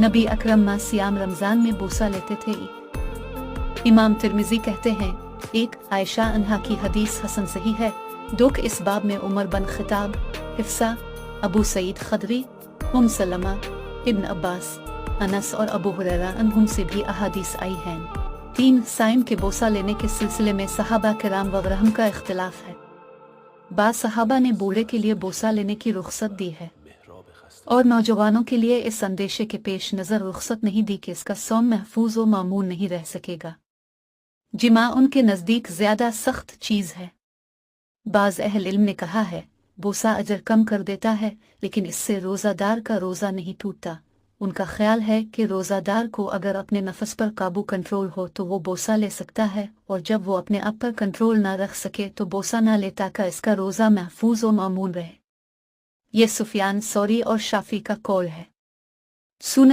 नबी अकरम माह सियाम रमजान में बोसा लेते थे। इमाम तिर्मिजी कहते हैं, एक आयशा अन्हा की हदीस हसन सही है। दुख इस बाब में उमर बन खिताब, हिफ्सा, अबू सईद खदरी, सलमा, इब्न अब्बास, अनस और अबू हुरैरा अन्हुम से भी अहादीस आई हैं। 3 साइम के बोसा लेने के सिलसिले में सहाबा किराम वगैरह का इख्तिलाफ है। बाद सहाबा ने बूढ़े के लिए बोसा लेने की रुख्सत दी है और नौजवानों के लिए इस अंदेशे के पेश नज़र रुख्सत नहीं दी कि इसका सौम महफूज व मामून नहीं रह सकेगा। जिमा उनके नज़दीक ज़्यादा सख्त चीज़ है। बाज़ अहल इल्म ने कहा है, बोसा अजर कम कर देता है, लेकिन इससे रोज़ादार का रोज़ा नहीं टूटता। उनका ख्याल है कि रोज़ादार को अगर अपने नफस पर काबू कंट्रोल हो तो वो बोसा ले सकता है, और जब वो अपने आप पर कंट्रोल ना रख सके तो बोसा ना ले, ताकि इसका रोज़ा महफूज व मामून रहे। यह सुफियान सौरी और शाफी का कौल है।